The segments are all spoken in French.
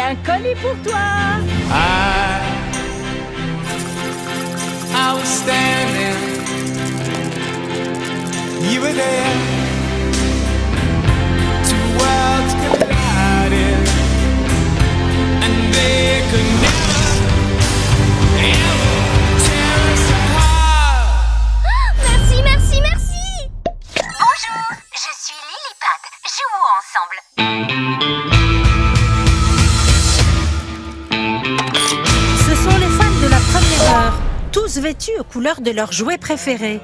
un colis pour toi. I was standing, you were there, two worlds collided, and they could never, ever tear us apart. Merci, merci, merci. Bonjour, je suis Lillipad. Jouons ensemble. Ce sont les fans de la première heure, tous vêtus aux couleurs de leurs jouets préférés.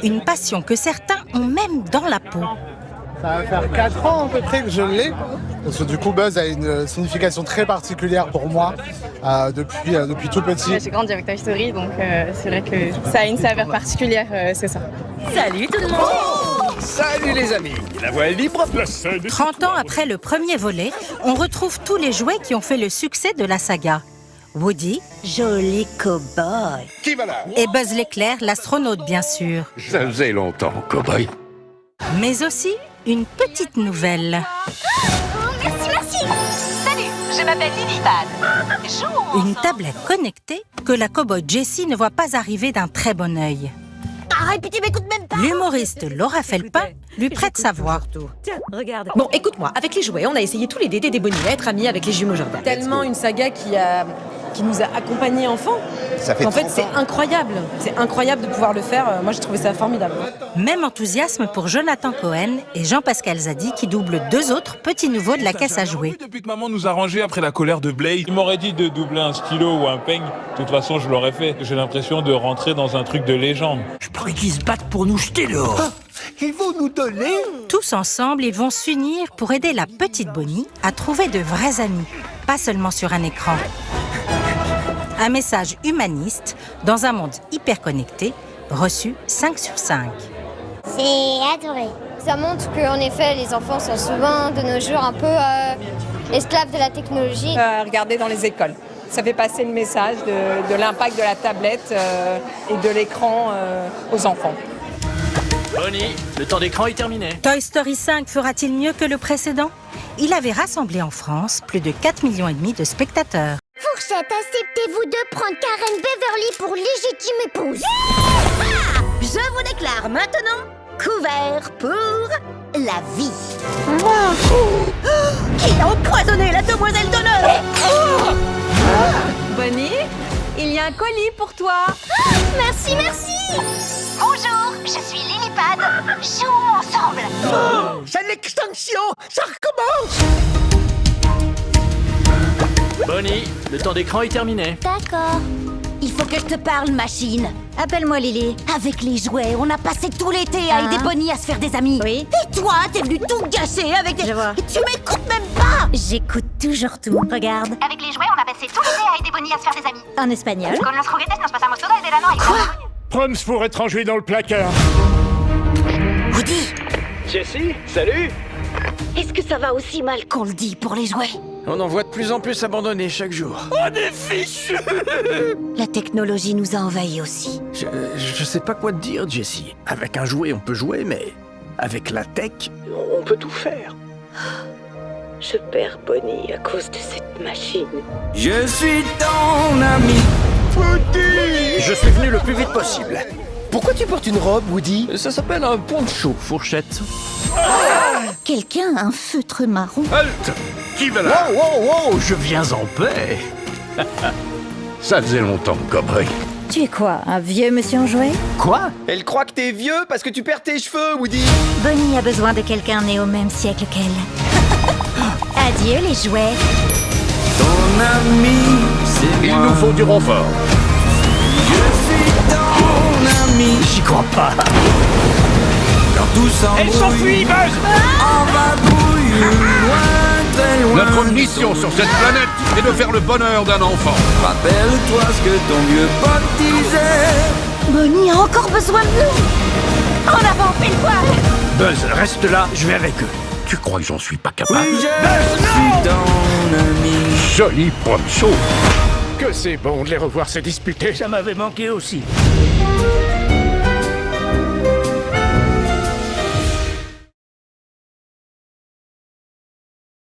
Une passion que certains ont même dans la peau. Ça va faire 4 ans à peu près que je l'ai. Parce que du coup, Buzz a une signification très particulière pour moi depuis tout petit. J'ai grandi avec Toy Story, donc c'est vrai que ça a une saveur particulière, c'est ça. Salut tout le monde. Salut les amis, la voie est libre. 30 ans après le premier volet, on retrouve tous les jouets qui ont fait le succès de la saga. Woody, joli cow-boy. Qui va là? Et Buzz l'éclair, l'astronaute bien sûr. Ça faisait longtemps, cow-boy. Mais aussi une petite nouvelle. Merci, merci. Salut, je m'appelle Lillipad. Jouons Une tablette connectée que la cow-boy Jessie ne voit pas arriver d'un très bon œil. Ah, et puis tu m'écoutes même pas. L'humoriste Laura Felpin lui prête sa voix. Tiens, regarde. Bon, écoute-moi, avec les jouets, on a essayé tous les Dédés des Bonnies à être amis avec les jumeaux Jordan. Tellement une saga qui nous a accompagnés enfants. Ça fait En fait, 30 c'est ans. incroyable. C'est incroyable de pouvoir le faire. Moi, j'ai trouvé ça formidable. Même enthousiasme pour Jonathan Cohen et Jean-Pascal Zadi qui doublent deux autres petits nouveaux de la caisse à jouer. Depuis que maman nous a rangés après la colère de Blade, il m'aurait dit de doubler un stylo ou un peigne. De toute façon, je l'aurais fait. J'ai l'impression de rentrer dans un truc de légende. Je parie qu'ils se battent pour nous jeter dehors. Ils vont nous donner. Tous ensemble, ils vont s'unir pour aider la petite Bonnie à trouver de vrais amis, pas seulement sur un écran. Un message humaniste dans un monde hyper connecté, reçu 5 sur 5. J'ai adoré. Ça montre qu'en effet, les enfants sont souvent de nos jours un peu esclaves de la technologie. Regardez dans les écoles. Ça fait passer le message de l'impact de la tablette et de l'écran aux enfants. Bonnie, le temps d'écran est terminé. Toy Story 5 fera-t-il mieux que le précédent? Il avait rassemblé en France plus de 4,5 millions de spectateurs. Fourchette, acceptez-vous de prendre Karen Beverly pour légitime épouse? Je vous déclare maintenant couvert pour la vie. Qui a empoisonné la demoiselle d'honneur? Bonnie, il y a un colis pour toi. Merci, merci. Bonjour, je suis Lillipad. Jouons ensemble. C'est l'extinction. Ça recommence. Bonnie, le temps d'écran est terminé. D'accord. Il faut que je te parle, machine. Appelle-moi Lily. Avec les jouets, on a passé tout l'été à aider Bonnie à se faire des amis. Oui. Et toi, t'es venu tout gâcher avec des... Je vois. Et tu m'écoutes même pas. J'écoute toujours tout. Regarde. Avec les jouets, on a passé tout l'été à aider Bonnie à se faire des amis. En espagnol. Con los juguetes nos pasamos todo el verano. Quoi? Proms pour être rangé dans le placard. Woody, Jessie, salut. est-ce que ça va aussi mal qu'on le dit pour les jouets? On en voit de plus en plus abandonnés chaque jour. On est fichus. La technologie nous a envahis aussi. Je sais pas quoi te dire, Jessie. Avec un jouet, on peut jouer, mais avec la tech, on peut tout faire. Je perds Bonnie à cause de cette machine. Je suis ton ami. Je suis venu le plus vite possible. Pourquoi tu portes une robe, Woody? Ça s'appelle un poncho, fourchette. Quelqu'un a un feutre marron. Halte! Qui va là? Wow, je viens en paix. Ça faisait longtemps, cowboy. Tu es quoi, un vieux monsieur en jouet? Quoi? Elle croit que t'es vieux parce que tu perds tes cheveux, Woody. Bonnie a besoin de quelqu'un né au même siècle qu'elle. Adieu les jouets. Ton ami, c'est Il moi. nous faut du renfort. Je suis ton ami. J'y crois pas. Quand tout s'embrouille, Buzz! on va brouiller loin, très loin. Notre mission sur cette planète est de faire le bonheur d'un enfant. Rappelle-toi ce que ton vieux pote disait. Bonnie a encore besoin de nous. En avant, pile poil. Buzz, reste là, je vais avec eux. Tu crois que j'en suis pas capable? Oui, je suis ton ami. Joli poncho. Que c'est bon de les revoir se disputer. Ça m'avait manqué aussi.